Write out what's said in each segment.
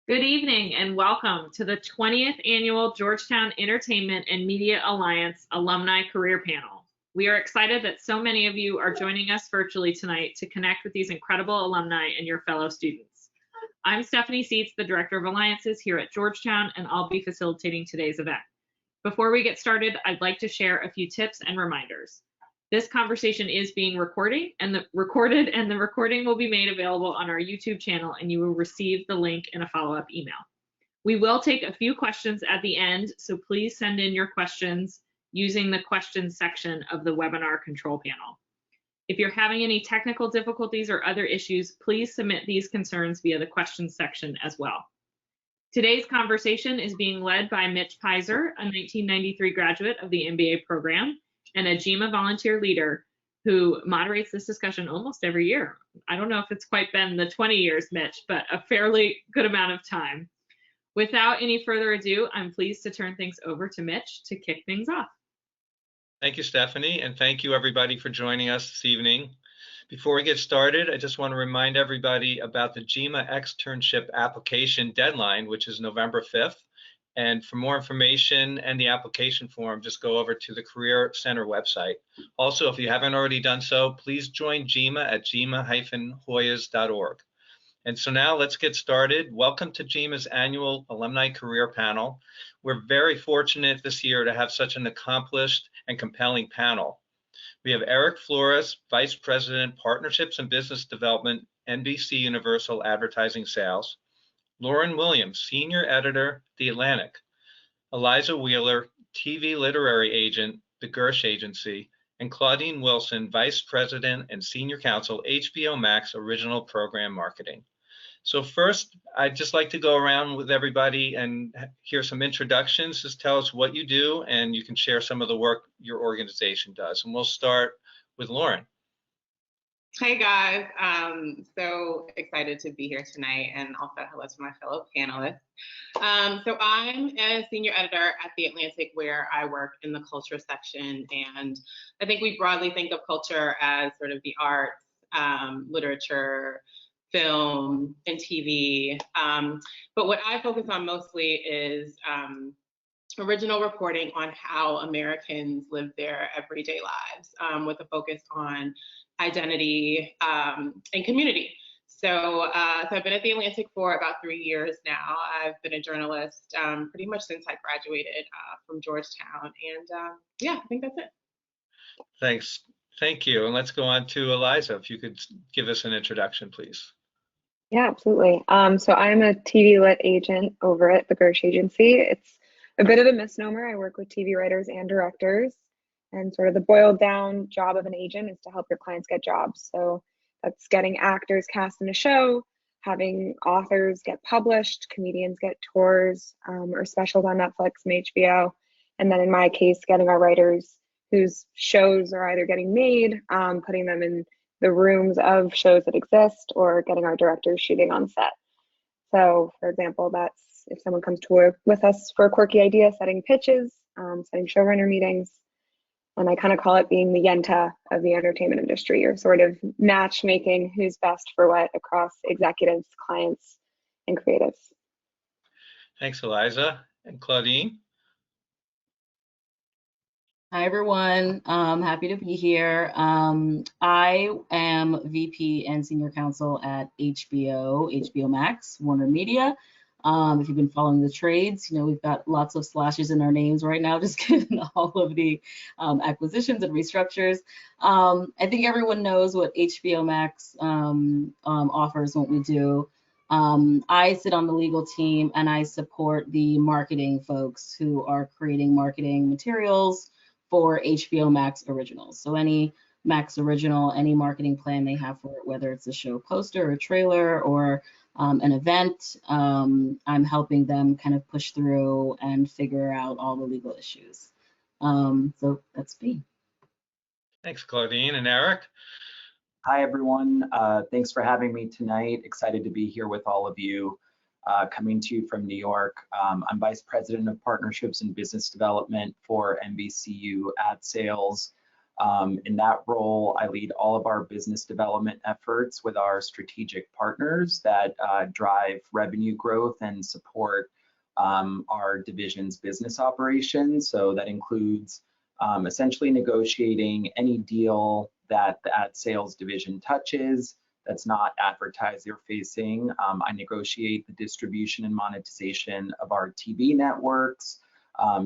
Good evening and welcome to the 20th Annual Georgetown Entertainment and Media Alliance Alumni Career Panel. We are excited that so many of you are joining us virtually tonight to connect with these incredible alumni and your fellow students. I'm Stephanie Seitz, the Director of Alliances here at Georgetown, and I'll be facilitating today's event. Before we get started, I'd like to share a few tips and reminders. This conversation is being recorded, and the recording will be made available on our YouTube channel, and you will receive the link in a follow-up email. We will take a few questions at the end, so please send in your questions using the questions section of the webinar control panel. If you're having any technical difficulties or other issues, please submit these concerns via the questions section as well. Today's conversation is being led by Mitch Pizer, a 1993 graduate of the MBA program, and a GEMA volunteer leader who moderates this discussion almost every year. I don't know if it's quite been the 20 years, Mitch, but a fairly good amount of time. Without any further ado, I'm pleased to turn things over to Mitch to kick things off. Thank you, Stephanie, and thank you everybody for joining us this evening. Before we get started, I just want to remind everybody about the GEMA externship application deadline, which is November 5th. And for more information and the application form, just go over to the Career Center website. Also, if you haven't already done so, please join GEMA at gema-hoyas.org. And so now let's get started. Welcome to GEMA's annual Alumni Career Panel. We're very fortunate this year to have such an accomplished and compelling panel. We have Erick Flores, Vice President, Partnerships and Business Development, NBCUniversal Advertising Sales. Lauren Williams, Senior Editor, The Atlantic. Eliza Wheeler, TV Literary Agent, The Gersh Agency. And Claudine Wilson, Vice President and Senior Counsel, HBO Max Original Program Marketing. So first, I'd just like to go around with everybody and hear some introductions. Just tell us what you do, and you can share some of the work your organization does. And we'll start with Lauren. Hey guys, so excited to be here tonight, and also hello to my fellow panelists. So I'm a senior editor at The Atlantic, where I work in the culture section, and I think we broadly think of culture as sort of the arts, literature, film, and TV. But what I focus on mostly is original reporting on how Americans live their everyday lives, with a focus on identity and community. So I've been at The Atlantic for about 3 years now. I've been a journalist pretty much since I graduated from Georgetown, and yeah, I think that's it. Thanks. Thank you. And let's go on to Eliza. If you could give us an introduction, please. Yeah, absolutely. So I'm a TV lit agent over at the Gersh Agency. It's a bit of a misnomer. I work with TV writers and directors, and sort of the boiled down job of an agent is to help your clients get jobs. So that's getting actors cast in a show, having authors get published, comedians get tours or specials on Netflix and HBO. And then in my case, getting our writers whose shows are either getting made, putting them in the rooms of shows that exist, or getting our directors shooting on set. So for example, that's if someone comes to work with us for a quirky idea, setting pitches, setting showrunner meetings. And I kind of call it being the Yenta of the entertainment industry, or sort of matchmaking who's best for what across executives, clients, and creatives. Thanks, Eliza. And Claudine? Hi, everyone. Happy to be here. I am VP and Senior Counsel at HBO Max, Warner Media. If you've been following the trades, you know, we've got lots of slashes in our names right now, just given all of the acquisitions and restructures. I think everyone knows what HBO Max offers, what we do. I sit on the legal team, and I support the marketing folks who are creating marketing materials for HBO Max originals. So any Max original, any marketing plan they have for it, whether it's a show poster or a trailer or an event, I'm helping them kind of push through and figure out all the legal issues. So that's me. Thanks, Claudine. And Erick? Hi, everyone. Thanks for having me tonight. Excited to be here with all of you. Coming to you from New York. I'm Vice President of Partnerships and Business Development for NBCU Ad Sales. In that role, I lead all of our business development efforts with our strategic partners that drive revenue growth and support our division's business operations. So that includes essentially negotiating any deal that the ad sales division touches that's not advertiser facing. I negotiate the distribution and monetization of our TV networks,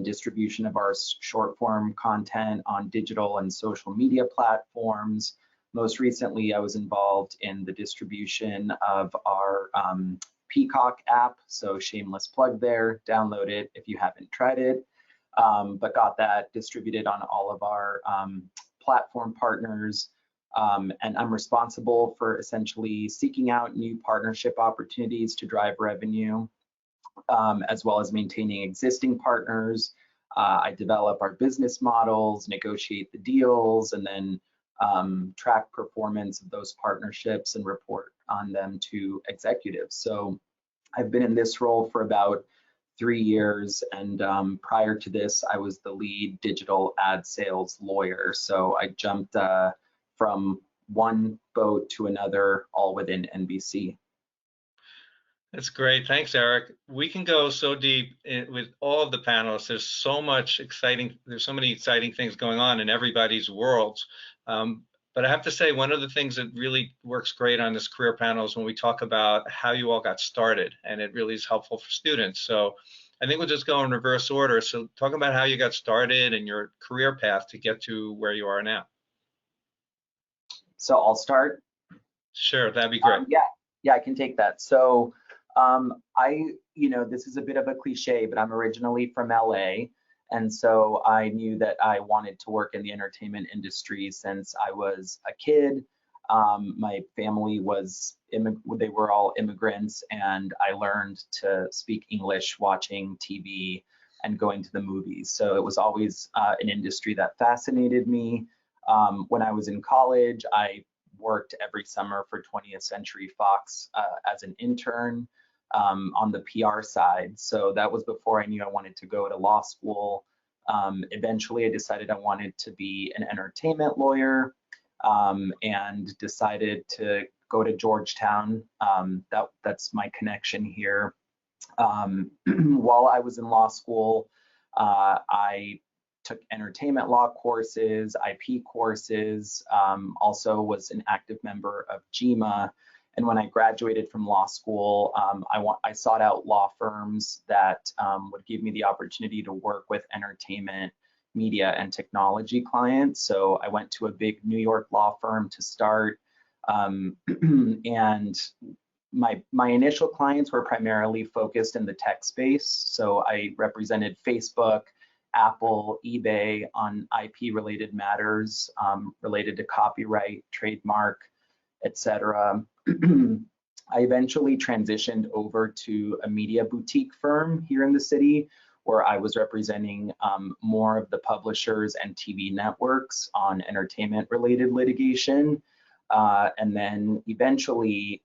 distribution of our short form content on digital and social media platforms. Most recently, I was involved in the distribution of our Peacock app, so shameless plug there, download it if you haven't tried it, but got that distributed on all of our platform partners. And I'm responsible for essentially seeking out new partnership opportunities to drive revenue, as well as maintaining existing partners. I develop our business models, negotiate the deals, and then track performance of those partnerships and report on them to executives. So I've been in this role for about 3 years, and prior to this, I was the lead digital ad sales lawyer. So I jumped from one boat to another, all within NBC. That's great. Thanks, Eric. We can go so deep with all of the panelists. There's so many exciting things going on in everybody's worlds. But I have to say, one of the things that really works great on this career panel is when we talk about how you all got started, and it really is helpful for students. So I think we'll just go in reverse order. So talk about how you got started and your career path to get to where you are now. So I'll start. Sure, that'd be great. Yeah, I can take that. So this is a bit of a cliche, but I'm originally from LA. And so I knew that I wanted to work in the entertainment industry since I was a kid. My family they were all immigrants, and I learned to speak English watching TV and going to the movies. So it was always an industry that fascinated me. When I was in college, I worked every summer for 20th Century Fox as an intern on the PR side. So that was before I knew I wanted to go to law school. Eventually, I decided I wanted to be an entertainment lawyer, and decided to go to Georgetown. That's my connection here. While I was in law school, I took entertainment law courses, IP courses, also was an active member of GEMA. And when I graduated from law school, I sought out law firms that would give me the opportunity to work with entertainment, media, and technology clients. So I went to a big New York law firm to start. And my initial clients were primarily focused in the tech space. So I represented Facebook, Apple, eBay on IP-related matters related to copyright, trademark, etc. I eventually transitioned over to a media boutique firm here in the city, where I was representing more of the publishers and TV networks on entertainment-related litigation. And then eventually,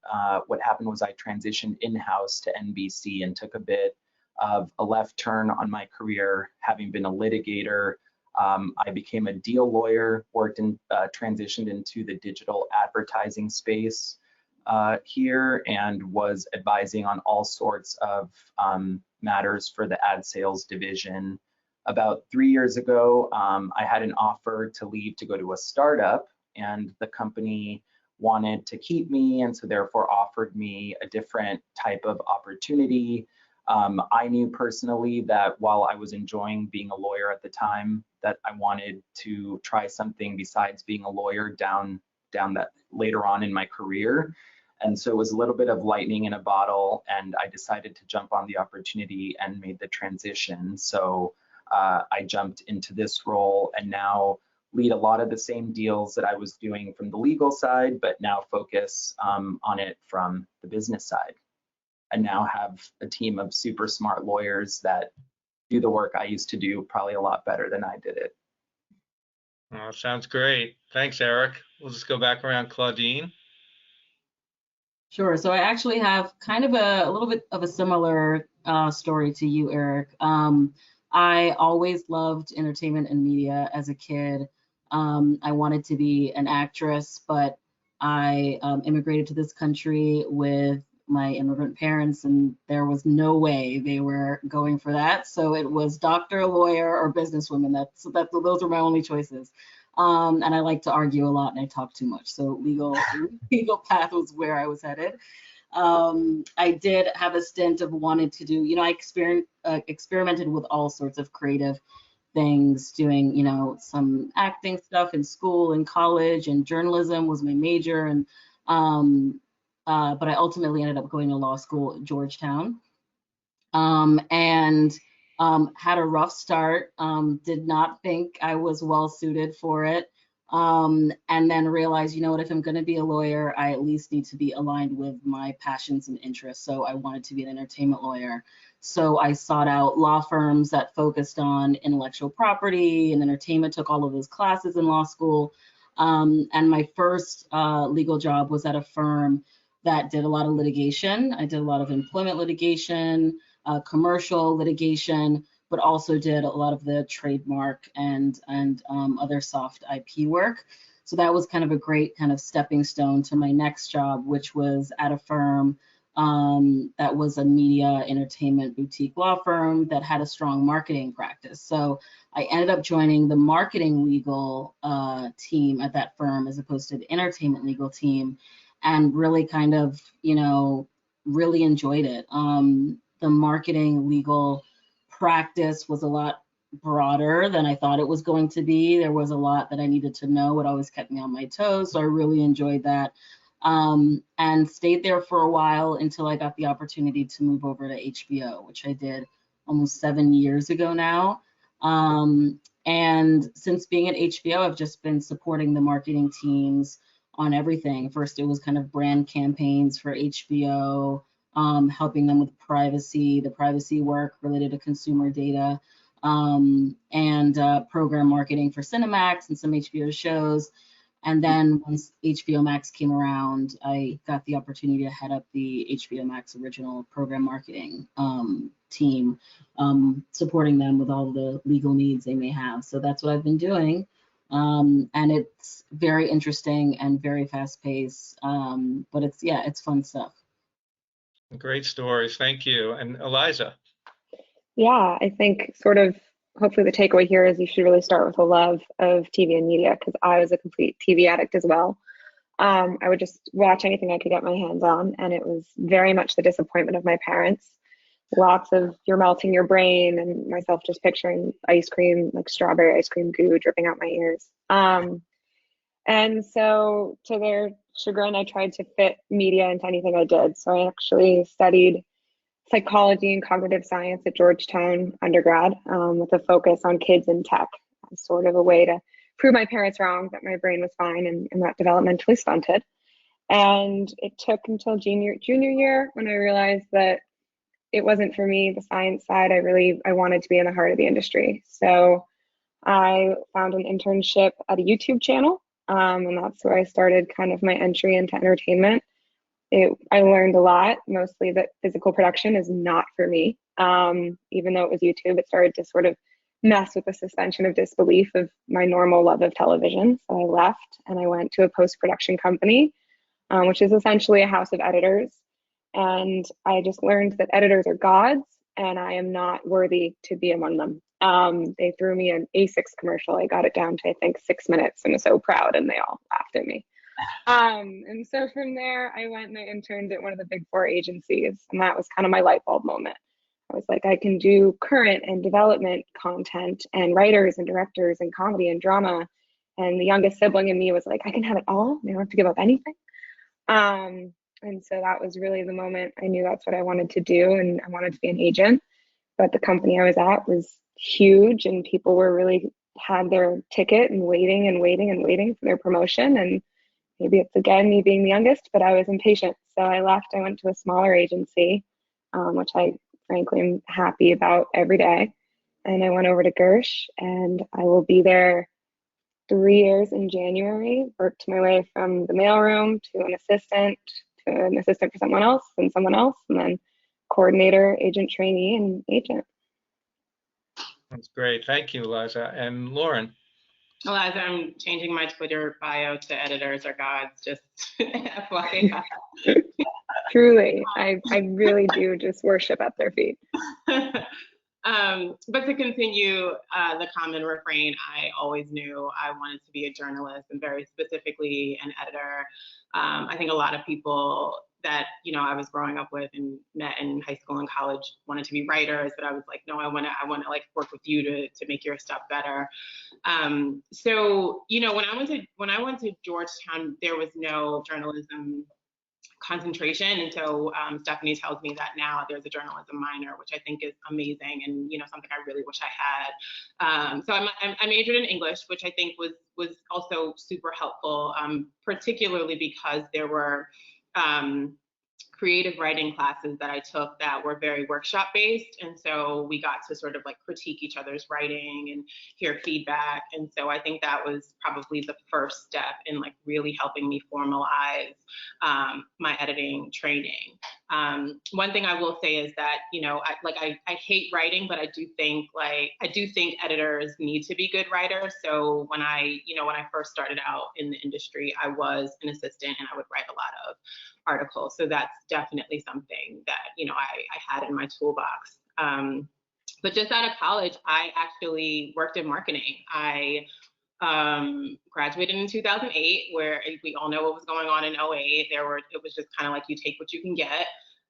what happened was I transitioned in-house to NBC and took a bit of a left turn on my career, having been a litigator. I became a deal lawyer, transitioned into the digital advertising space here, and was advising on all sorts of matters for the ad sales division. About 3 years ago, I had an offer to leave to go to a startup, and the company wanted to keep me, and so therefore offered me a different type of opportunity. I knew personally that while I was enjoying being a lawyer at the time, that I wanted to try something besides being a lawyer down that later on in my career. And so it was a little bit of lightning in a bottle, and I decided to jump on the opportunity and made the transition. So I jumped into this role and now lead a lot of the same deals that I was doing from the legal side, but now focus on it from the business side. And now have a team of super smart lawyers that do the work I used to do probably a lot better than I did it. Oh, sounds great. Thanks, Eric. We'll just go back around. Claudine. Sure. So I actually have kind of a little bit of a similar story to you, Eric. I always loved entertainment and media as a kid. I wanted to be an actress, but I immigrated to this country with my immigrant parents, and there was no way they were going for that. So it was doctor, lawyer, or businesswoman. Those were my only choices. And I like to argue a lot, and I talk too much. So legal path was where I was headed. I did have a stint of wanting to do, I experimented with all sorts of creative things, doing, some acting stuff in school and college, and journalism was my major. And but I ultimately ended up going to law school at Georgetown, and had a rough start. Did not think I was well suited for it. And then realized, what, if I'm going to be a lawyer, I at least need to be aligned with my passions and interests. So I wanted to be an entertainment lawyer. So I sought out law firms that focused on intellectual property and entertainment, took all of those classes in law school. And my first legal job was at a firm that did a lot of litigation. I did a lot of employment litigation, commercial litigation, but also did a lot of the trademark and other soft IP work. So that was kind of a great kind of stepping stone to my next job, which was at a firm that was a media entertainment boutique law firm that had a strong marketing practice. So I ended up joining the marketing legal team at that firm as opposed to the entertainment legal team, and really kind of, really enjoyed it. The marketing legal practice was a lot broader than I thought it was going to be. There was a lot that I needed to know. It always kept me on my toes. So I really enjoyed that, and stayed there for a while until I got the opportunity to move over to HBO, which I did almost 7 years ago now. And since being at HBO, I've just been supporting the marketing teams on everything. First, it was kind of brand campaigns for HBO, helping them with the privacy work related to consumer data, and program marketing for Cinemax and some HBO shows. And then once HBO Max came around, I got the opportunity to head up the HBO Max original program marketing team, supporting them with all the legal needs they may have. So that's what I've been doing. And it's very interesting and very fast paced, but it's fun stuff. Great stories. Thank you. And Eliza. Yeah, I think sort of hopefully the takeaway here is you should really start with a love of TV and media, because I was a complete TV addict as well. I would just watch anything I could get my hands on, and it was very much the disappointment of my parents. Lots of you're melting your brain, and myself just picturing ice cream, like strawberry ice cream goo dripping out my ears. And so to their chagrin, I tried to fit media into anything I did. So I actually studied psychology and cognitive science at Georgetown undergrad, with a focus on kids and tech, as sort of a way to prove my parents wrong, that my brain was fine and not developmentally stunted. And it took until junior year when I realized that it wasn't for me, the science side. I wanted to be in the heart of the industry. So I found an internship at a YouTube channel, and that's where I started kind of my entry into entertainment. I learned a lot, mostly that physical production is not for me. Even though it was YouTube, it started to sort of mess with the suspension of disbelief of my normal love of television. So I left and I went to a post-production company, which is essentially a house of editors. And I just learned that editors are gods, and I am not worthy to be among them. They threw me an A6 commercial. I got it down to, I think, 6 minutes, and was so proud, and they all laughed at me. And so from there, I went and I interned at one of the big 4 agencies, and that was kind of my light bulb moment. I was like, I can do current and development content and writers and directors and comedy and drama. And the youngest sibling in me was like, I can have it all. I don't have to give up anything. And so that was really the moment I knew that's what I wanted to do, and I wanted to be an agent. But the company I was at was huge, and people were really had their ticket and waiting and waiting and waiting for their promotion. And maybe it's again me being the youngest, but I was impatient. So I left. I went to a smaller agency, which I frankly am happy about every day. And I went over to Gersh, and I will be there 3 years in January. Worked my way from the mailroom to an assistant for someone else, and then coordinator, agent trainee, and agent. That's great. Thank you, Eliza. And Lauren. Eliza, I'm changing my Twitter bio to editors are gods, just FYI. Truly, I really do just worship at their feet. But to continue the common refrain, I always knew I wanted to be a journalist, and very specifically an editor. I think a lot of people that I was growing up with and met in high school and college wanted to be writers, but I was like, no, I want to like work with you to make your stuff better. So when I went to Georgetown, there was no journalism concentration, and so Stephanie tells me that now there's a journalism minor, which I think is amazing, and something I really wish I had. So I majored in English, which I think was also super helpful, particularly because there were creative writing classes that I took that were very workshop based. And so we got to sort of like critique each other's writing and hear feedback. And so I think that was probably the first step in like really helping me formalize my editing training. One thing I will say is that, I hate writing, but I do think editors need to be good writers. So when I first started out in the industry, I was an assistant and I would write a lot of articles. So that's definitely something that, I had in my toolbox. But just out of college, I actually worked in marketing. I graduated in 2008, where we all know what was going on in 2008. It was just kind of like you take what you can get.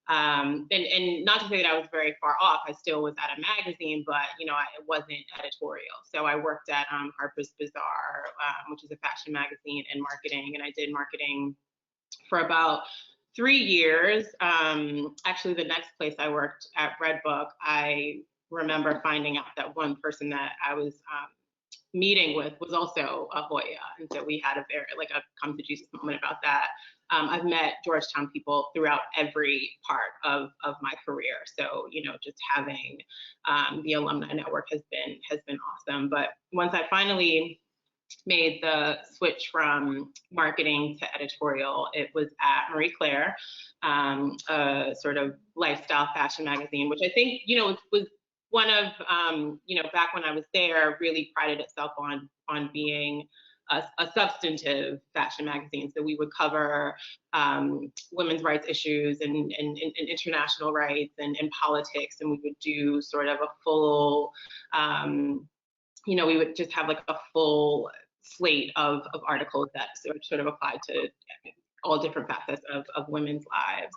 And not to say that I was very far off, I still was at a magazine, but it wasn't editorial. So I worked at Harper's Bazaar, which is a fashion magazine, in marketing, and I did marketing for about 3 years. Actually, the next place I worked at Redbook, I remember finding out that one person that I was meeting with was also a Hoya, and so we had a come to Jesus moment about that. I've met Georgetown people throughout every part of my career, so just having the alumni network has been awesome. But once I finally made the switch from marketing to editorial, it was at Marie Claire, a sort of lifestyle fashion magazine, which I think was one of back when I was there, really prided itself on being a substantive fashion magazine. So we would cover women's rights issues and international rights and politics, and we would do sort of a full we would just have like a full slate of articles that sort of applied to all different facets of women's lives.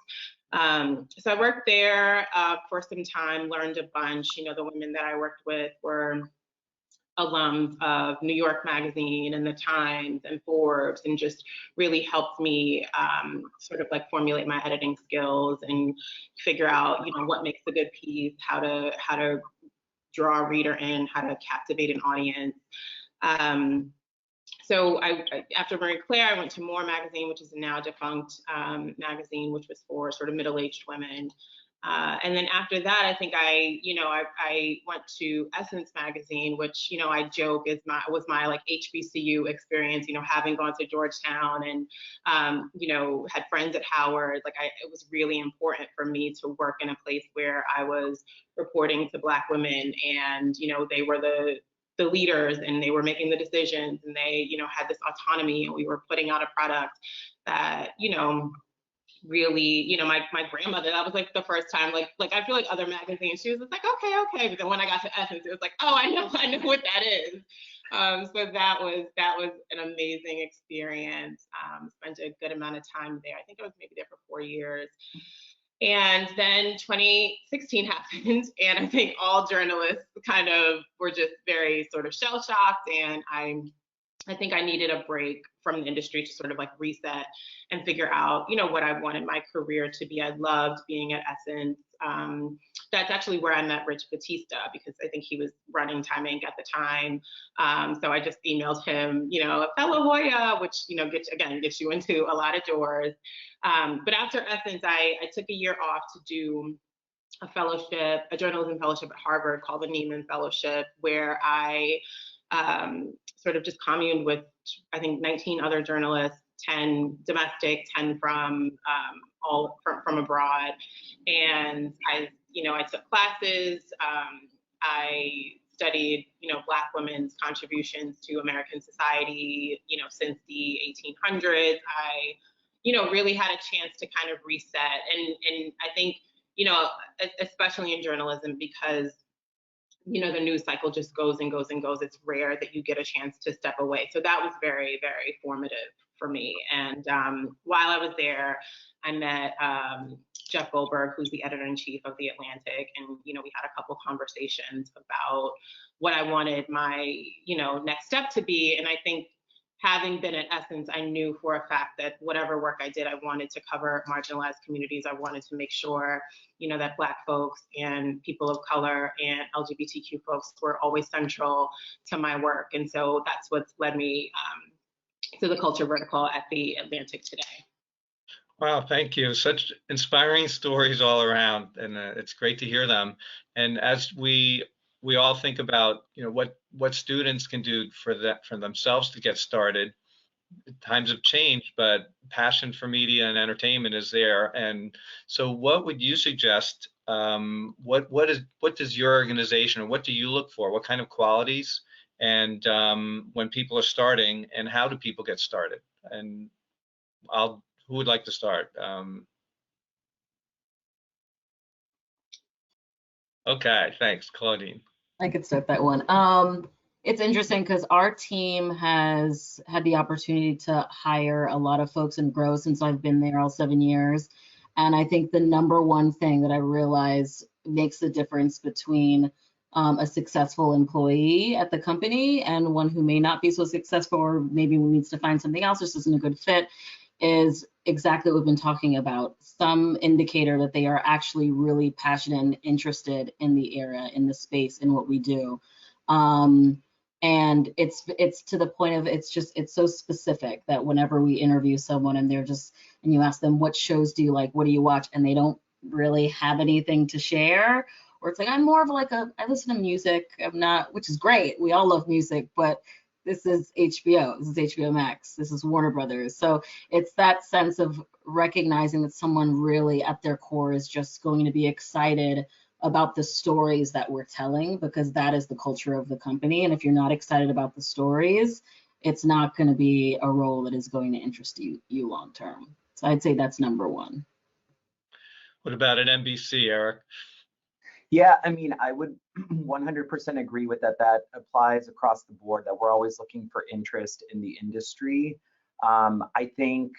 So I worked there for some time, learned a bunch. The women that I worked with were alums of New York Magazine and The Times and Forbes, and just really helped me sort of like formulate my editing skills and figure out what makes a good piece, how to draw a reader in, how to captivate an audience. So after Marie Claire, I went to More Magazine, which is a now defunct magazine, which was for sort of middle-aged women. And then after that, I think I went to Essence Magazine, which I joke was my like HBCU experience. Having gone to Georgetown and had friends at Howard, it was really important for me to work in a place where I was reporting to Black women, and they were the leaders, and they were making the decisions, and they had this autonomy, and we were putting out a product that really, my grandmother, that was like the first time, like I feel like other magazines, she was just like, okay. But then when I got to Essence, it was like, oh, I know what that is. So that was an amazing experience. Spent a good amount of time there. I think I was maybe there for 4 years. And then 2016 happened, and I think all journalists kind of were just very sort of shell-shocked, and I think I needed a break from the industry to sort of like reset and figure out, what I wanted my career to be. I loved being at Essence. That's actually where I met Rich Batista, because I think he was running Time Inc. at the time. So I just emailed him, a fellow Hoya, which, gets you into a lot of doors. But after Essence, I took a year off to do a journalism fellowship at Harvard called the Neiman Fellowship, where I sort of just communed with, I think, 19 other journalists, 10 domestic, 10 from abroad. And I took classes. I studied, Black women's contributions to American society, since the 1800s. I, really had a chance to kind of reset. And I think, especially in journalism, because, the news cycle just goes and goes and goes. It's rare that you get a chance to step away. So that was very, very formative for me. And while I was there, I met Jeff Goldberg, who's the editor-in-chief of The Atlantic. And, we had a couple conversations about what I wanted my, next step to be. And I think having been at Essence, I knew for a fact that whatever work I did, I wanted to cover marginalized communities. I wanted to make sure, that Black folks and people of color and LGBTQ folks were always central to my work. And so that's what's led me to the culture vertical at The Atlantic today. Wow, thank you. Such inspiring stories all around, and it's great to hear them. And as we all think about, what students can do for themselves to get started. Times have changed, but passion for media and entertainment is there. And so, what would you suggest? What does your organization, or what do you look for? What kind of qualities? And when people are starting, and how do people get started? And who would like to start? Okay, thanks, Claudine. I could start that one. It's interesting because our team has had the opportunity to hire a lot of folks and grow since I've been there all 7 years. And I think the number one thing that I realize makes the difference between a successful employee at the company and one who may not be so successful, or maybe needs to find something else, this isn't a good fit, is exactly what we've been talking about. Some indicator that they are actually really passionate and interested in the area, in the space, in what we do. And it's to the point of, it's so specific that whenever we interview someone and and you ask them, what shows do you like, what do you watch, and they don't really have anything to share, or it's like, I'm more of I listen to music, I'm not, which is great, we all love music, but this is HBO, this is HBO Max, this is Warner Brothers. So it's that sense of recognizing that someone really at their core is just going to be excited about the stories that we're telling, because that is the culture of the company. And if you're not excited about the stories, it's not going to be a role that is going to interest you long term. So I'd say that's number one. What about at NBC, Erick? Yeah, I mean, I would 100% agree with that. That applies across the board, that we're always looking for interest in the industry. I think,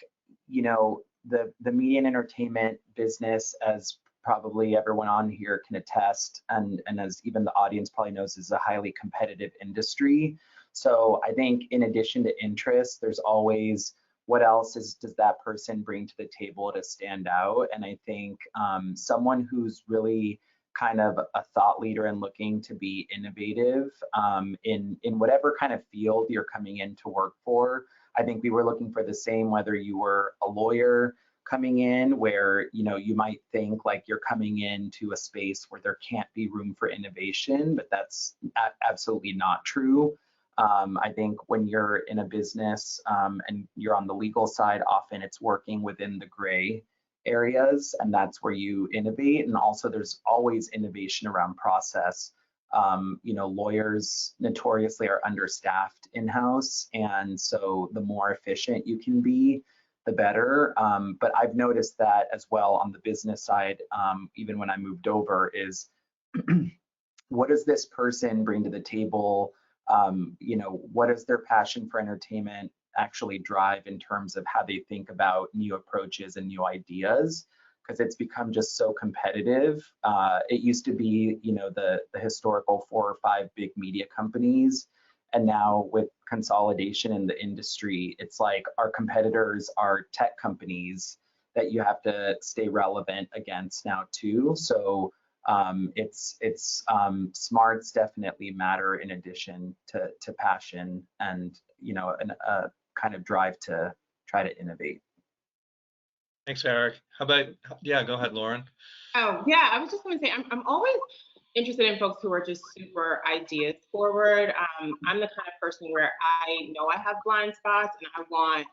the media and entertainment business, as probably everyone on here can attest, and as even the audience probably knows, is a highly competitive industry. So I think in addition to interest, there's always, what else does that person bring to the table to stand out? And I think someone who's really kind of a thought leader and looking to be innovative in whatever kind of field you're coming in to work for. I think we were looking for the same, whether you were a lawyer coming in, where you might think like you're coming into a space where there can't be room for innovation, but that's absolutely not true. I think when you're in a business and you're on the legal side, often it's working within the gray areas, and that's where you innovate. And also there's always innovation around process. Lawyers notoriously are understaffed in-house, and so the more efficient you can be, the better. But I've noticed that as well on the business side, even when I moved over, is what does this person bring to the table? What does their passion for entertainment actually drive in terms of how they think about new approaches and new ideas? Because it's become just so competitive. It used to be, the historical 4 or 5 big media companies. And now with consolidation in the industry, it's like our competitors are tech companies that you have to stay relevant against now too. So smarts definitely matter, in addition to passion and a kind of drive to try to innovate. Thanks, Erick. How about, yeah, go ahead, Lauren. Oh yeah, I was just going to say, I'm always interested in folks who are just super ideas forward. I'm the kind of person where I know I have blind spots and I want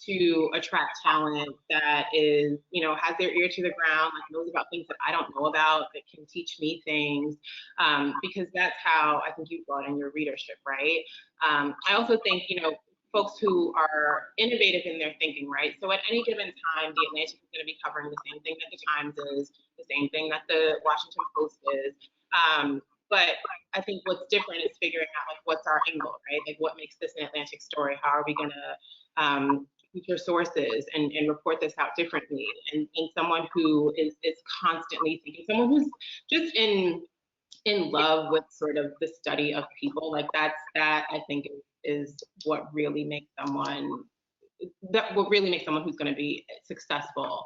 to attract talent that is, you know, has their ear to the ground, like knows about things that I don't know about, that can teach me things, because that's how I think you brought in your readership, right? I also think, you know, folks who are innovative in their thinking, right? So at any given time, the Atlantic is going to be covering the same thing that the Times is, the same thing that the Washington Post is. But I think what's different is figuring out like what's our angle, right? Like what makes this an Atlantic story? How are we going to feature sources and report this out differently? And someone who is constantly thinking, someone who's just in love with sort of the study of people, like that I think is what really makes someone who's going to be successful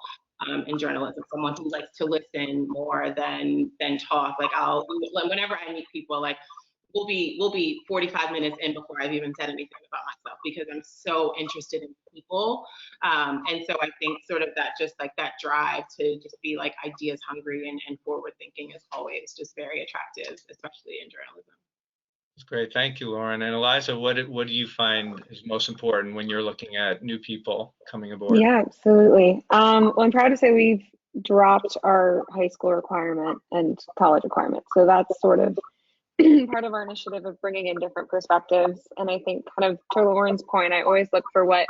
in journalism. Someone who likes to listen more than talk. Like whenever I meet people, like we'll be 45 minutes in before I've even said anything about myself, because I'm so interested in people. And so I think sort of that, just like that drive to just be like ideas hungry and forward thinking is always just very attractive, especially in journalism. That's great. Thank you, Lauren. And Eliza, what do you find is most important when you're looking at new people coming aboard? Yeah, absolutely. Well, I'm proud to say we've dropped our high school requirement and college requirement. So that's sort of part of our initiative of bringing in different perspectives. And I think kind of to Lauren's point, I always look for what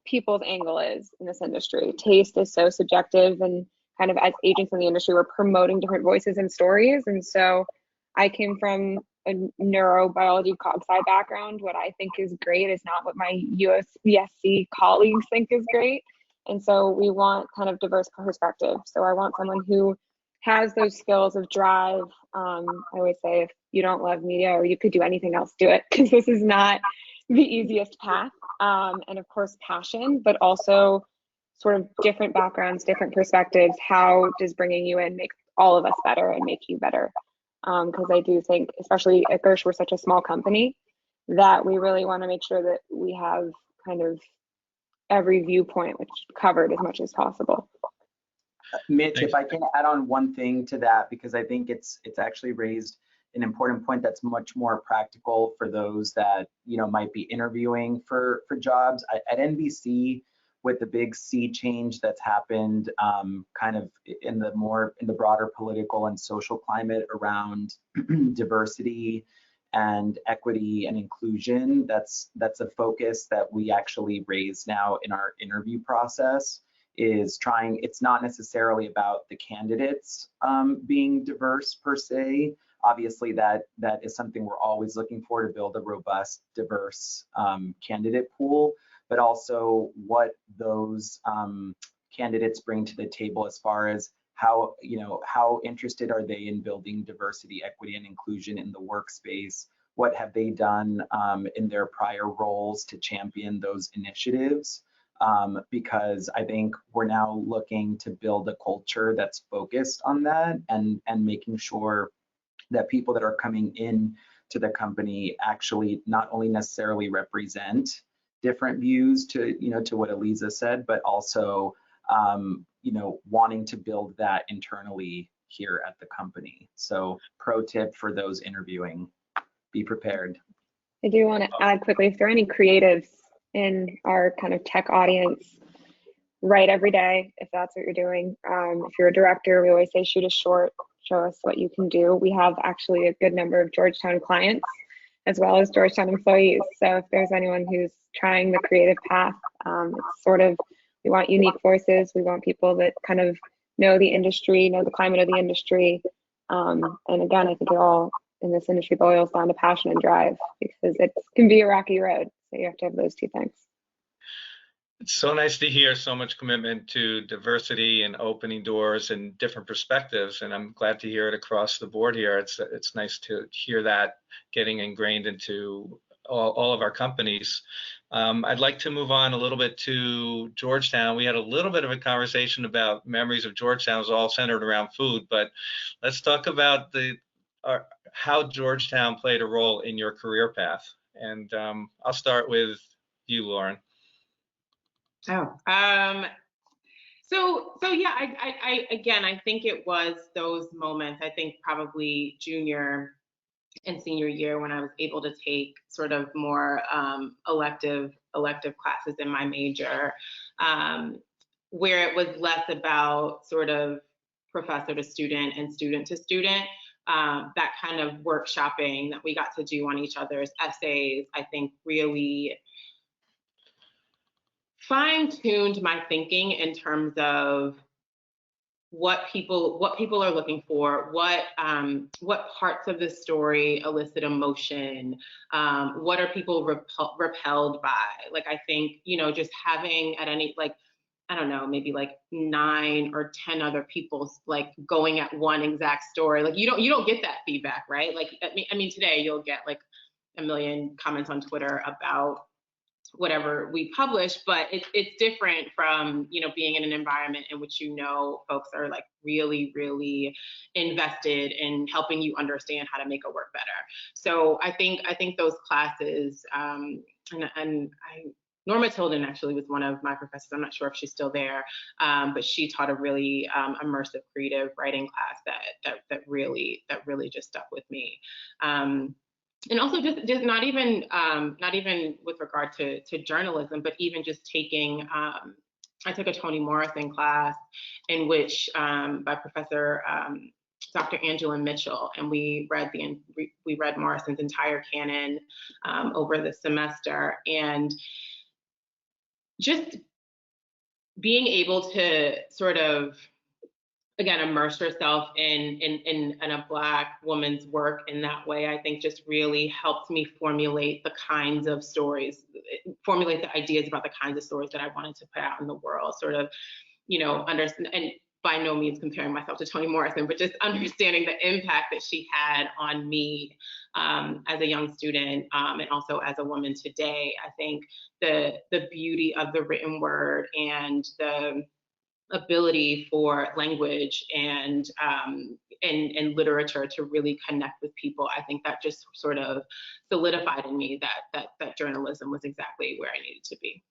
people's angle is in this industry. Taste is so subjective, and kind of as agents in the industry, we're promoting different voices and stories. And so I came from a neurobiology comp sci background. What I think is great is not what my USC colleagues think is great. And so we want kind of diverse perspective. So I want someone who has those skills of drive. I always say, if you don't love media or you could do anything else, do it, because this is not the easiest path. And of course, passion, but also sort of different backgrounds, different perspectives. How does bringing you in make all of us better and make you better? Because I do think, especially at Gersh, we're such a small company that we really want to make sure that we have kind of every viewpoint which covered as much as possible. Mitch, if I can add on one thing to that, because I think it's actually raised an important point that's much more practical for those that, you know, might be interviewing for jobs. At NBC, with the big sea change that's happened kind of in the broader political and social climate around diversity and equity and inclusion, that's a focus that we actually raise now in our interview process. It's not necessarily about the candidates being diverse per se. Obviously, that is something we're always looking for, to build a robust, diverse candidate pool, but also what those candidates bring to the table as far as how interested are they in building diversity, equity, and inclusion in the workspace? What have they done in their prior roles to champion those initiatives? Because I think we're now looking to build a culture that's focused on that, and making sure that people that are coming in to the company actually not only necessarily represent different views to what Eliza said, but also wanting to build that internally here at the company. So pro tip for those interviewing, be prepared. I do want to add quickly, if there are any creatives in our kind of tech audience, write every day if that's what you're doing. If you're a director, we always say shoot a short, show us what you can do. We have actually a good number of Georgetown clients as well as Georgetown employees. So if there's anyone who's trying the creative path, it's sort of, we want unique voices. We want people that kind of know the industry, know the climate of the industry. And again, I think it all in this industry boils down to passion and drive, because it can be a rocky road. So you have to have those two things. It's so nice to hear so much commitment to diversity and opening doors and different perspectives, and I'm glad to hear it across the board here. It's nice to hear that getting ingrained into all of our companies. I'd like to move on a little bit to Georgetown. We had a little bit of a conversation about memories of Georgetown. It was all centered around food, but let's talk about how Georgetown played a role in your career path. And I'll start with you, Lauren. So yeah, I think it was those moments. I think probably junior in senior year when I was able to take sort of more elective classes in my major, where it was less about sort of professor to student and student to student. That kind of workshopping that we got to do on each other's essays, I think really fine-tuned my thinking in terms of what people are looking for, what parts of the story elicit emotion, what are people repelled by. Like, I think, you know, just having at any, like, I don't know, maybe like 9 or 10 other people like going at one exact story. Like, you don't get that feedback, right? Like, I mean, today you'll get like a million comments on Twitter about whatever we publish, but it's different from, you know, being in an environment in which, you know, folks are like really, really invested in helping you understand how to make a work better. So I think those classes, and Norma Tilden actually was one of my professors. I'm not sure if she's still there, but she taught a really immersive creative writing class that really just stuck with me. And also just not even with regard to journalism, but even just taking, I took a Toni Morrison class in which by Professor Dr. Angela Mitchell, and we read Morrison's entire canon over the semester, and just being able to sort of, again, immerse yourself in a Black woman's work in that way, I think just really helped me formulate the kinds of stories, formulate the ideas about the kinds of stories that I wanted to put out in the world, sort of, you know, understand, and by no means comparing myself to Toni Morrison, but just understanding the impact that she had on me as a young student, and also as a woman today. I think the beauty of the written word and the ability for language and literature to really connect with people, I think that just sort of solidified in me that journalism was exactly where I needed to be.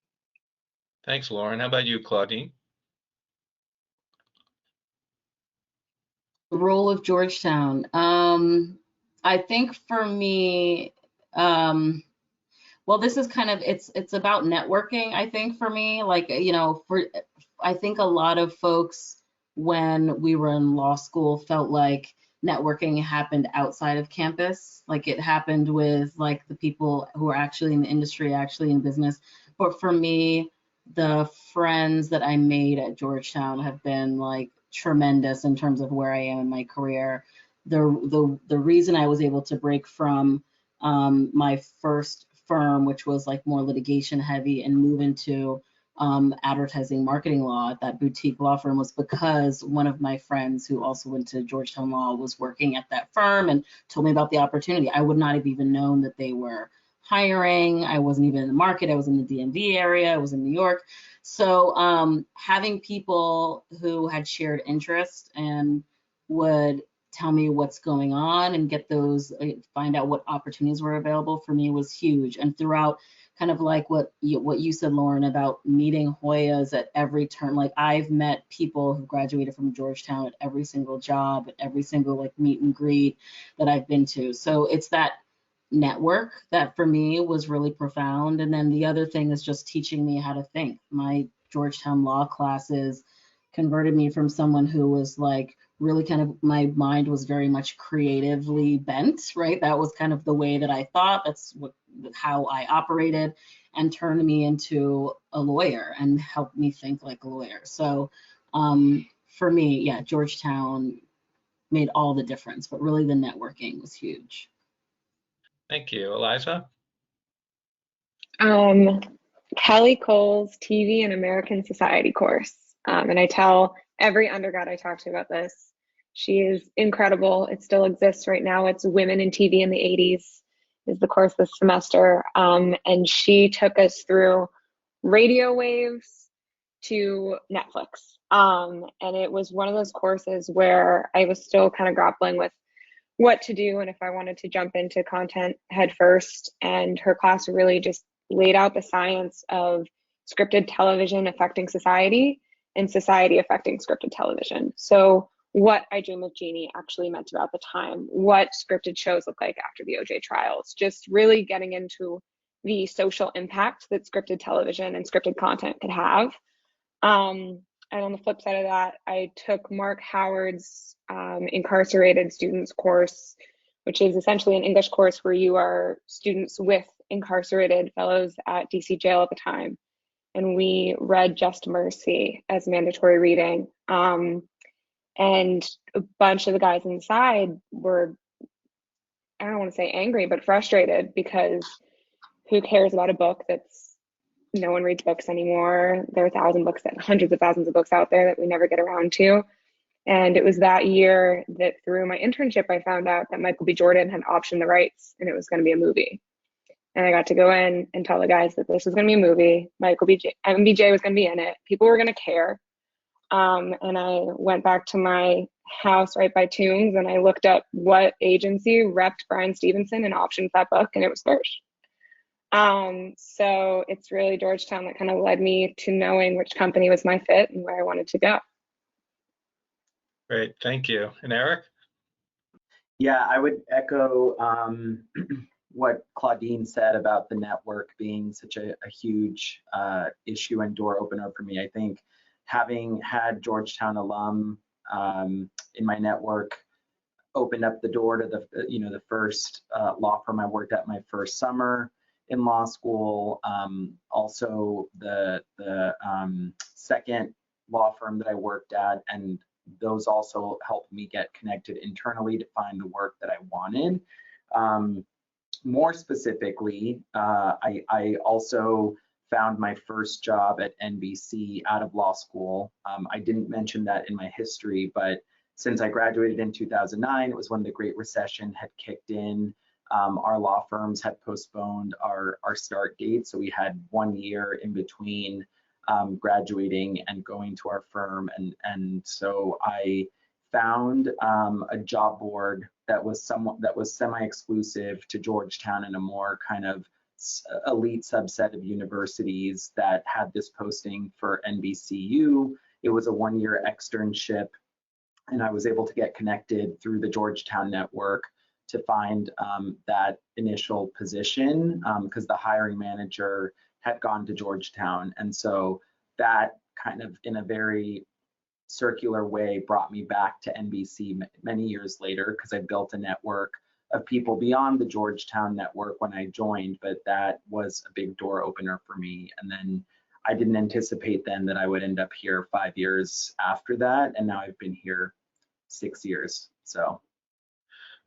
Thanks, Lauren. How about you, Claudine? The role of Georgetown. I think for me, well, this is kind of, it's about networking, I think, for me. Like, you know, I think a lot of folks when we were in law school felt like networking happened outside of campus. Like, it happened with like the people who are actually in the industry, actually in business. But for me, the friends that I made at Georgetown have been like tremendous in terms of where I am in my career. The reason I was able to break from my first firm, which was like more litigation heavy, and move into advertising marketing law at that boutique law firm, was because one of my friends who also went to Georgetown Law was working at that firm and told me about the opportunity. I would not have even known that they were hiring. I wasn't even in the market. I was in the DMV area. I was in New York. So having people who had shared interest and would tell me what's going on and get those, find out what opportunities were available for me was huge. And throughout, kind of like what you said, Lauren, about meeting Hoyas at every turn. Like, I've met people who graduated from Georgetown at every single job, at every single like meet and greet that I've been to. So it's that network that for me was really profound. And then the other thing is just teaching me how to think. My Georgetown law classes converted me from someone who was like really kind of, my mind was very much creatively bent, right? That was kind of the way that I thought. That's how I operated, and turned me into a lawyer and helped me think like a lawyer. So for me, yeah, Georgetown made all the difference, but really the networking was huge. Thank you. Eliza? Kelly Cole's TV and American Society course. And I tell every undergrad I talk to about this. She is incredible. It still exists right now. It's Women in TV in the 80s is the course this semester. And she took us through radio waves to Netflix. And it was one of those courses where I was still kind of grappling with what to do and if I wanted to jump into content head first. And her class really just laid out the science of scripted television affecting society and society affecting scripted television. So what I Dream of Jeannie actually meant about the time, what scripted shows look like after the OJ trials, just really getting into the social impact that scripted television and scripted content could have. And on the flip side of that, I took Mark Howard's Incarcerated Students course, which is essentially an English course where you are students with incarcerated fellows at DC jail at the time. And we read Just Mercy as mandatory reading. And a bunch of the guys inside were, I don't want to say angry, but frustrated, because who cares about a book no one reads books anymore. There are hundreds of thousands of books out there that we never get around to. And it was that year that through my internship, I found out that Michael B. Jordan had optioned the rights and it was going to be a movie. And I got to go in and tell the guys that this was going to be a movie. MBJ was going to be in it. People were going to care. And I went back to my house right by Tombs and I looked up what agency repped Bryan Stevenson and optioned that book, and it was Gersh. So it's really Georgetown that kind of led me to knowing which company was my fit and where I wanted to go. Great, thank you. And Erick? Yeah, I would echo what Claudine said about the network being such a huge issue and door opener for me. I think having had Georgetown alum in my network opened up the door to the first law firm I worked at my first summer in law school. Also the second law firm that I worked at, and those also helped me get connected internally to find the work that I wanted. More specifically, I also found my first job at NBC out of law school. I didn't mention that in my history, but since I graduated in 2009, it was when the Great Recession had kicked in. Our law firms had postponed our start date, so we had 1 year in between graduating and going to our firm, and so I found a job board that was semi-exclusive to Georgetown and a more kind of elite subset of universities that had this posting for NBCU. It was a 1-year externship, and I was able to get connected through the Georgetown network to find that initial position, because the hiring manager had gone to Georgetown. And so that kind of in a very circular way brought me back to NBC many years later, because I built a network of people beyond the Georgetown network when I joined, but that was a big door opener for me. And then I didn't anticipate then that I would end up here 5 years after that, and now I've been here 6 years. So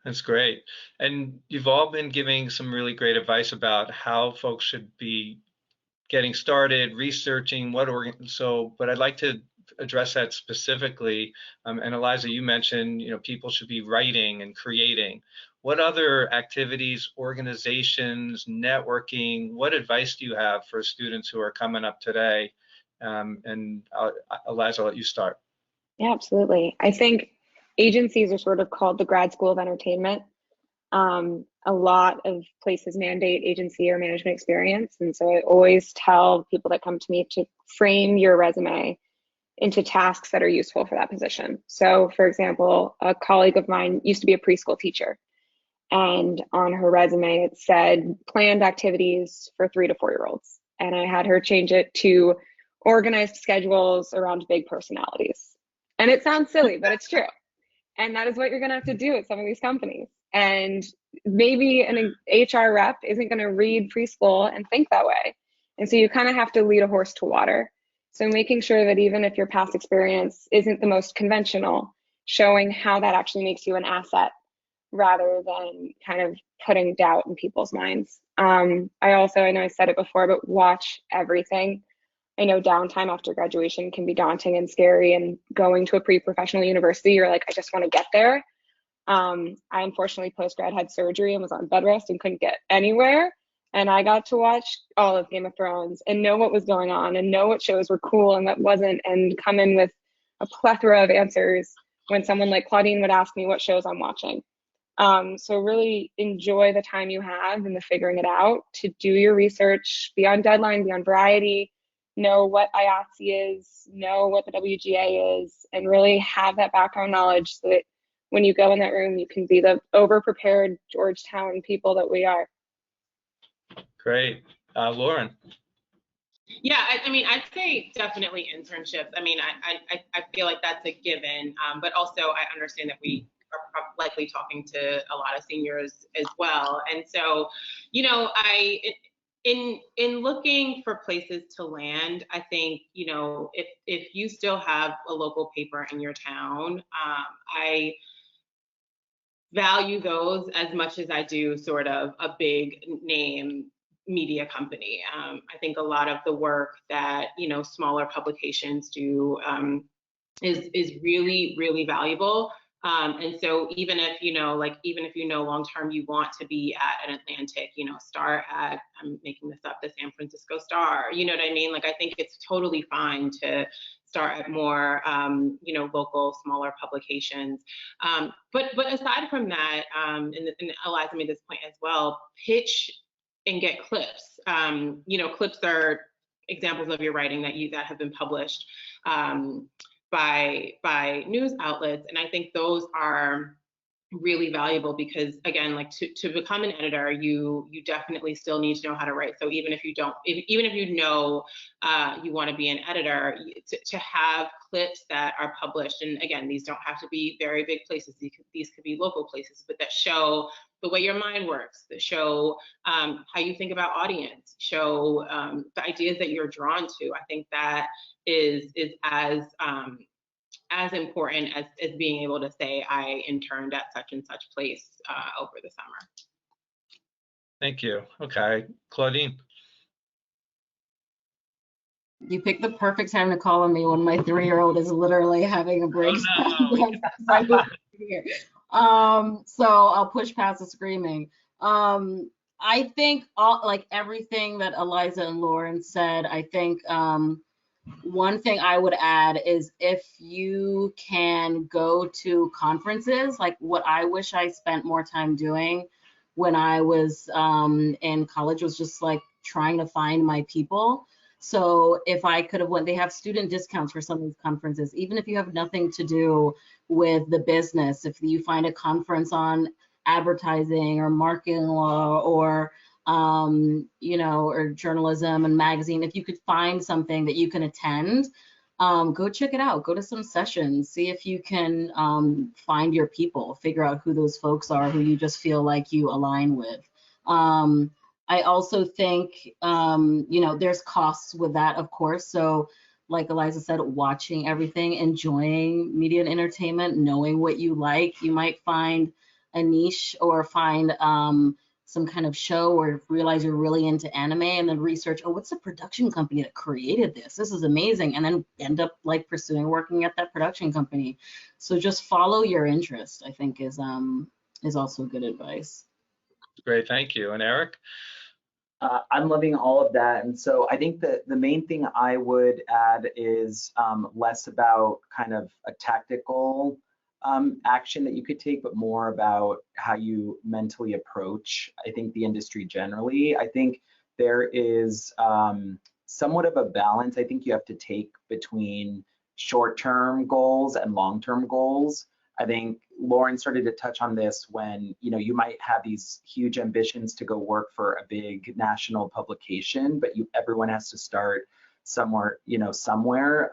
that's great. And you've all been giving some really great advice about how folks should be getting started, researching but I'd like to address that specifically. And Eliza, you mentioned, people should be writing and creating. What other activities, organizations, networking, what advice do you have for students who are coming up today? And Eliza, I'll let you start. Yeah, absolutely. I think agencies are sort of called the grad school of entertainment. A lot of places mandate agency or management experience. And so I always tell people that come to me to frame your resume into tasks that are useful for that position. So for example, a colleague of mine used to be a preschool teacher, and on her resume, it said planned activities for 3 to 4-year-olds. And I had her change it to organized schedules around big personalities. And it sounds silly, but it's true. And that is what you're going to have to do at some of these companies. And maybe an HR rep isn't going to read preschool and think that way. And so you kind of have to lead a horse to water. So making sure that even if your past experience isn't the most conventional, showing how that actually makes you an asset rather than kind of putting doubt in people's minds. I know I said it before, but watch everything. I know downtime after graduation can be daunting and scary, and going to a pre-professional university, you're like, I just want to get there. I unfortunately post-grad had surgery and was on bed rest and couldn't get anywhere. And I got to watch all of Game of Thrones and know what was going on and know what shows were cool and what wasn't, and come in with a plethora of answers when someone like Claudine would ask me what shows I'm watching. So really enjoy the time you have and the figuring it out to do your research, be on deadline, be on Variety, know what IATSE is, know what the WGA is, and really have that background knowledge so that when you go in that room, you can be the over-prepared Georgetown people that we are. Great. Lauren. Yeah, I mean, I'd say definitely internships. I mean, I feel like that's a given, but also I understand that we are likely talking to a lot of seniors as well. And so, you know, in looking for places to land, I think, you know, if you still have a local paper in your town, I value those as much as I do sort of a big name media company. I think a lot of the work that, you know, smaller publications do is really, really valuable. And so even if, you know, like, even if you know long-term you want to be at an Atlantic, you know, start at, I'm making this up, the San Francisco Star, you know what I mean? Like, I think it's totally fine to start at more, you know, local, smaller publications. But aside from that, and Eliza made this point as well, pitch and get clips. You know, clips are examples of your writing that have been published by news outlets, and I think those are really valuable because, again, like to become an editor, you definitely still need to know how to write. So even if you don't, even if you know you want to be an editor, to have clips that are published, and again, these don't have to be very big places. These could be local places, but that show the way your mind works, that show how you think about audience, show the ideas that you're drawn to. I think that is as important as being able to say I interned at such and such place over the summer. Thank you. Okay, Claudine. You picked the perfect time to call on me when my 3-year-old is literally having a breakdown. So I'll push past the screaming. I think like everything that Eliza and Lauren said, I think one thing I would add is if you can go to conferences, like what I wish I spent more time doing when I was in college was just like trying to find my people. So if I could have they have student discounts for some of these conferences, even if you have nothing to do with the business, if you find a conference on advertising or marketing law or you know, or journalism and magazine, if you could find something that you can attend, go check it out, go to some sessions, see if you can find your people, figure out who those folks are who you just feel like you align with. I also think, you know, there's costs with that, of course. So like Eliza said, watching everything, enjoying media and entertainment, knowing what you like, you might find a niche or find some kind of show or realize you're really into anime and then research, oh, what's the production company that created this? This is amazing. And then end up like pursuing working at that production company. So just follow your interest, I think is also good advice. Great, thank you. And Erick? I'm loving all of that. And so I think that the main thing I would add is less about kind of a tactical action that you could take, but more about how you mentally approach, I think, the industry generally. I think there is somewhat of a balance I think you have to take between short-term goals and long-term goals. I think Lauren started to touch on this when, you know, you might have these huge ambitions to go work for a big national publication, but everyone has to start somewhere, you know, somewhere.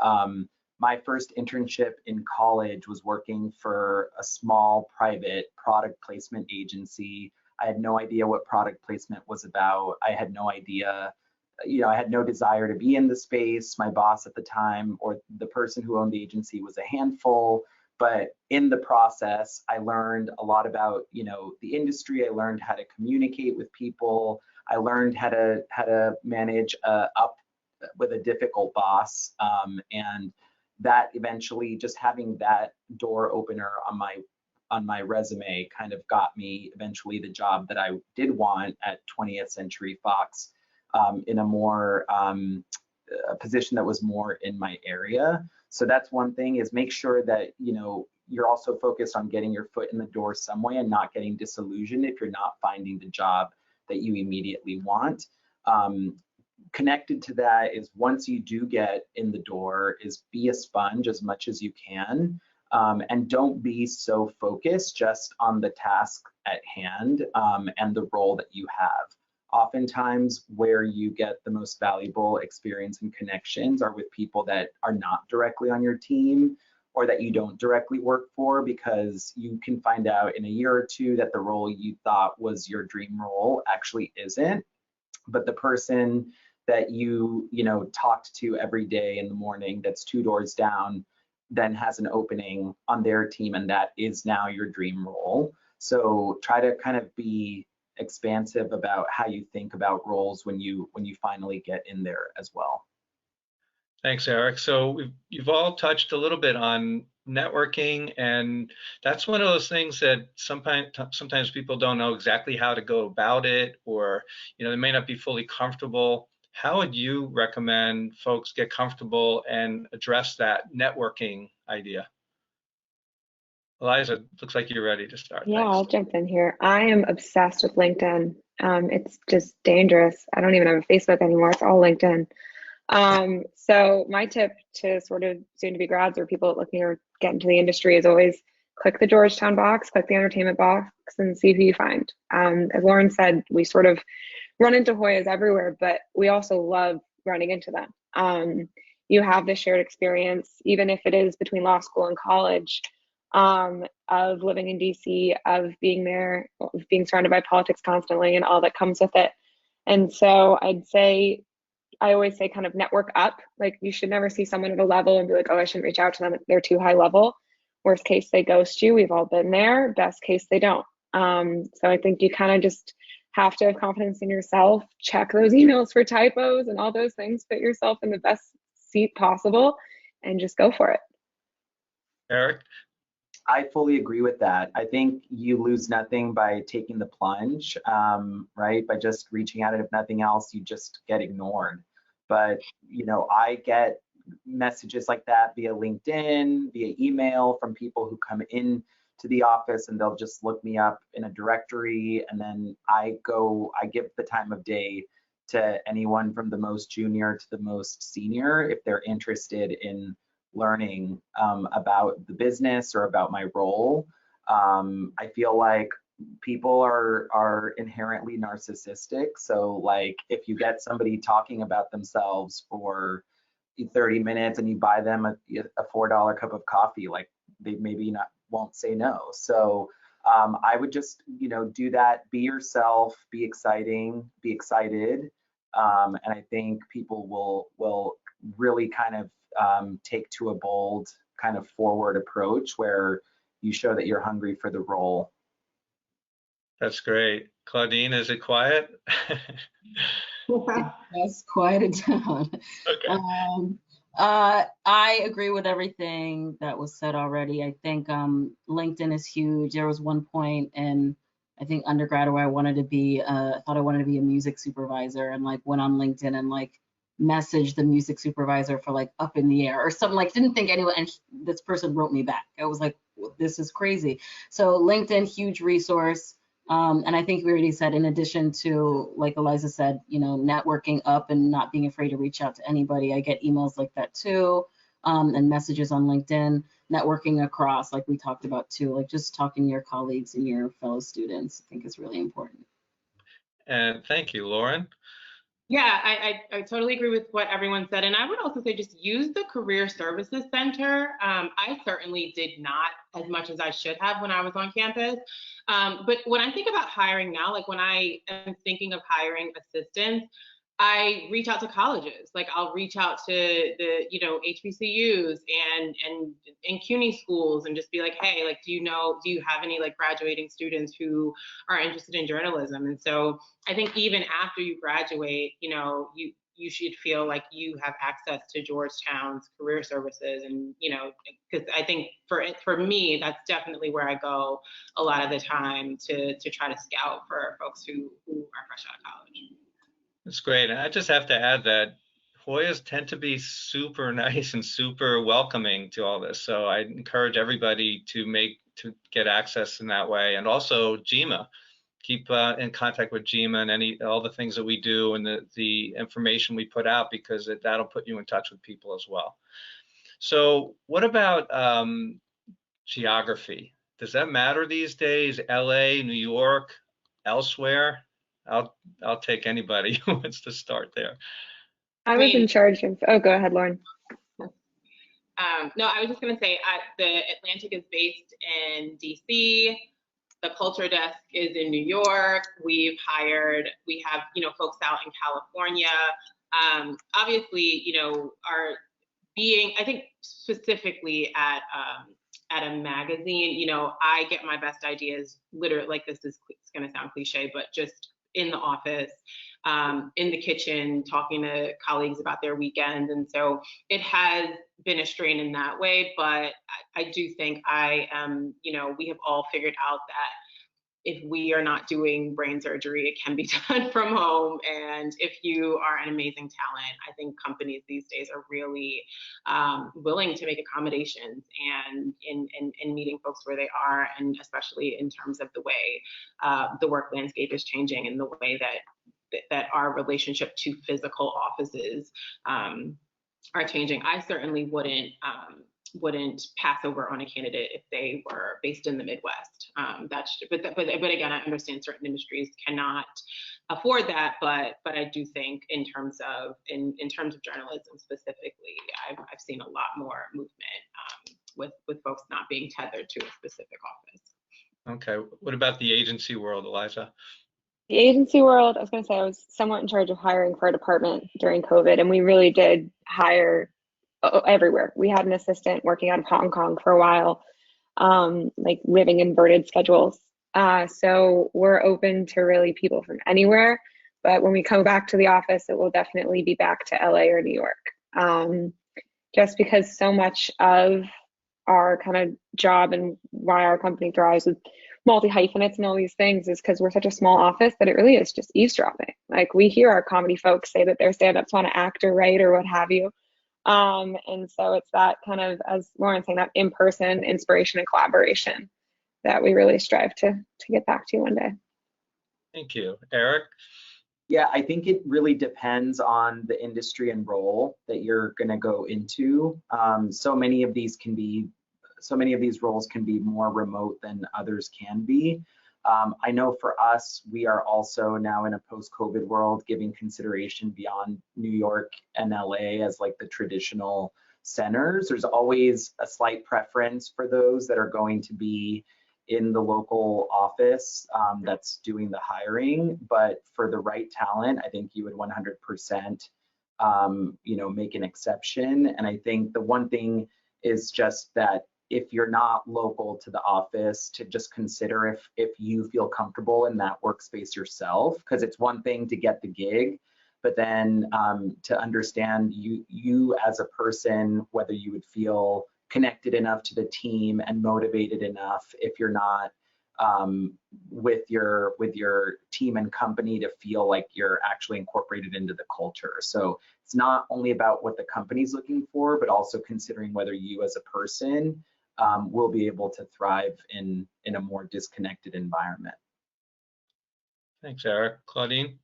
My first internship in college was working for a small private product placement agency. I had no idea what product placement was about. I had no idea, you know, I had no desire to be in the space. My boss at the time, or the person who owned the agency, was a handful. But in the process, I learned a lot about, you know, the industry. I learned how to communicate with people. I learned how to manage up with a difficult boss, and that eventually, just having that door opener on my resume kind of got me eventually the job that I did want at 20th Century Fox, in a more a position that was more in my area. So that's one thing, is make sure that, you know, you're also focused on getting your foot in the door some way and not getting disillusioned if you're not finding the job that you immediately want. connected to that is once you do get in the door is be a sponge as much as you can, and don't be so focused just on the task at hand and the role that you have. Oftentimes where you get the most valuable experience and connections are with people that are not directly on your team or that you don't directly work for, because you can find out in a year or two that the role you thought was your dream role actually isn't. But the person that you talked to every day in the morning that's 2 doors down then has an opening on their team, and that is now your dream role. So try to kind of be expansive about how you think about roles when you finally get in there as well. Thanks, Eric. So you've all touched a little bit on networking, and that's one of those things that sometimes people don't know exactly how to go about it, or they may not be fully comfortable. How would you recommend folks get comfortable and address that networking idea? Eliza, looks like you're ready to start. Yeah, Thanks. I'll jump in here. I am obsessed with LinkedIn. It's just dangerous. I don't even have a Facebook anymore. It's all LinkedIn. So my tip to sort of soon-to-be grads or people looking to get into the industry is always click the Georgetown box, click the entertainment box, and see who you find. As Lauren said, we sort of run into Hoyas everywhere, but we also love running into them. You have this shared experience, even if it is between law school and college, of living in DC, of being there, of being surrounded by politics constantly and all that comes with it. And so I always say kind of network up. Like, you should never see someone at a level and be like, oh, I shouldn't reach out to them. They're too high level. Worst case, they ghost you. We've all been there. Best case, they don't. So I think you kind of just have to have confidence in yourself, check those emails for typos and all those things, put yourself in the best seat possible, and just go for it. Eric? I fully agree with that. I think you lose nothing by taking the plunge, right? By just reaching out, and if nothing else, you just get ignored. But, I get messages like that via LinkedIn, via email from people who come in to the office, and they'll just look me up in a directory, and then I give the time of day to anyone from the most junior to the most senior if they're interested in learning about the business or about my role. I feel like people are inherently narcissistic. So like, if you get somebody talking about themselves for 30 minutes and you buy them a $4 cup of coffee, like, they maybe won't say no. So I would just, do that, be yourself, be excited. And I think people will really kind of take to a bold kind of forward approach where you show that you're hungry for the role. That's great. Claudine, is it quiet? Yes, quieted down. Okay. I agree with everything that was said already. I think LinkedIn is huge. There was one point in, I think, undergrad where I wanted to be, I thought I wanted to be a music supervisor, and like went on LinkedIn and like messaged the music supervisor for like Up in the Air or something, like didn't think anyone, and this person wrote me back. I was like, this is crazy. So LinkedIn, huge resource. And I think we already said, in addition to, like Eliza said, networking up and not being afraid to reach out to anybody. I get emails like that too, and messages on LinkedIn, networking across, like we talked about too, like just talking to your colleagues and your fellow students, I think is really important. And thank you, Lauren. Yeah, I totally agree with what everyone said. And I would also say just use the Career Services Center. I certainly did not as much as I should have when I was on campus. But when I think about hiring now, like when I am thinking of hiring assistants, I reach out to colleges. Like I'll reach out to the, HBCUs and CUNY schools and just be like, hey, like, do you have any like graduating students who are interested in journalism? And so I think even after you graduate, you should feel like you have access to Georgetown's career services, and because I think for me, that's definitely where I go a lot of the time to try to scout for folks who are fresh out of college. That's great. And I just have to add that Hoyas tend to be super nice and super welcoming to all this. So I encourage everybody to get access in that way. And also GEMA. keep in contact with GEMA and all the things that we do and the information we put out, because that'll put you in touch with people as well. So what about geography? Does that matter these days? LA, New York, elsewhere? I'll take anybody who wants to start there. I was in charge of, oh, go ahead, Lauren. No, I was just going to say the Atlantic is based in DC. The culture desk is in New York. We have, folks out in California. Obviously, I think specifically at a magazine, I get my best ideas literally, like this is going to sound cliche, but just in the office, in the kitchen, talking to colleagues about their weekends. And so it has been a strain in that way, but I do think we have all figured out that if we are not doing brain surgery, it can be done from home. And if you are an amazing talent, I think companies these days are really willing to make accommodations and in meeting folks where they are, and especially in terms of the way the work landscape is changing and the way that our relationship to physical offices are changing. I certainly wouldn't pass over on a candidate if they were based in the Midwest. But again, I understand certain industries cannot afford that. But I do think in terms of journalism specifically, I've seen a lot more movement with folks not being tethered to a specific office. Okay. What about the agency world, Eliza? The agency world, I was going to say I was somewhat in charge of hiring for a department during COVID, and we really did hire everywhere. We had an assistant working out of Hong Kong for a while, like living inverted schedules. So we're open to really people from anywhere. But when we come back to the office, it will definitely be back to LA or New York. Just because so much of our kind of job and why our company thrives with multi-hyphenates and all these things is because we're such a small office that it really is just eavesdropping. Like, we hear our comedy folks say that their stand-ups want to act or write or what have you. And so it's that kind of, as Lauren's saying, that in-person inspiration and collaboration that we really strive to get back to one day. Thank you. Erick? Yeah, I think it really depends on the industry and role that you're going to go into. So many of these roles can be more remote than others can be. I know for us, we are also now in a post-COVID world giving consideration beyond New York and LA as like the traditional centers. There's always a slight preference for those that are going to be in the local office that's doing the hiring, but for the right talent, I think you would 100% make an exception. And I think the one thing is just that if you're not local to the office, to just consider if you feel comfortable in that workspace yourself, because it's one thing to get the gig, but then to understand you as a person, whether you would feel connected enough to the team and motivated enough if you're not with your team and company to feel like you're actually incorporated into the culture. So it's not only about what the company's looking for, but also considering whether you as a person will be able to thrive in a more disconnected environment. Thanks, Erick. Claudine?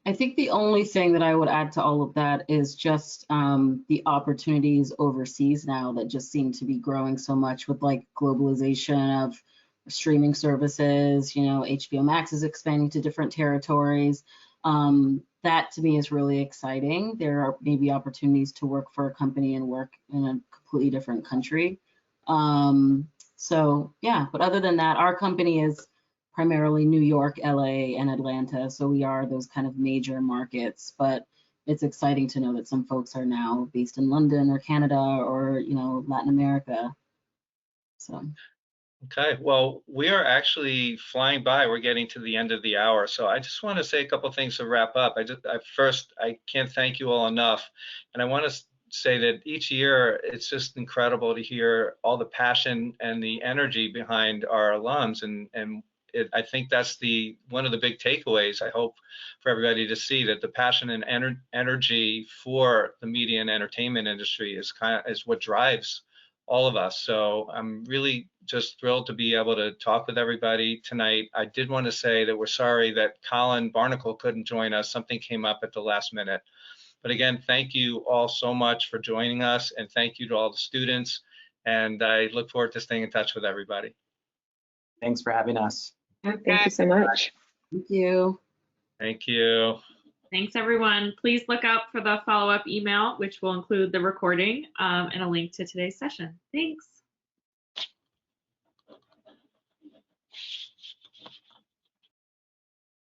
I think the only thing that I would add to all of that is just the opportunities overseas now that just seem to be growing so much with like globalization of streaming services. HBO Max is expanding to different territories. That to me is really exciting. There are maybe opportunities to work for a company and work in a completely different country. So yeah, but other than that, our company is primarily New York, LA, and Atlanta. So we are those kind of major markets, but it's exciting to know that some folks are now based in London or Canada or, Latin America. So. Okay, well, we are actually flying by. We're getting to the end of the hour. So I just want to say a couple of things to wrap up. I can't thank you all enough. And I want to say that each year, it's just incredible to hear all the passion and the energy behind our alums. And I think that's one of the big takeaways, I hope, for everybody to see, that the passion and energy for the media and entertainment industry is what drives all of us. So I'm really just thrilled to be able to talk with everybody tonight. I did want to say that we're sorry that Colin Barnacle couldn't join us. Something came up at the last minute. But again, thank you all so much for joining us, and thank you to all the students. And I look forward to staying in touch with everybody. Thanks for having us. Thank you so much. Thank you. Thank you. Thanks, everyone. Please look out for the follow-up email, which will include the recording and a link to today's session. Thanks.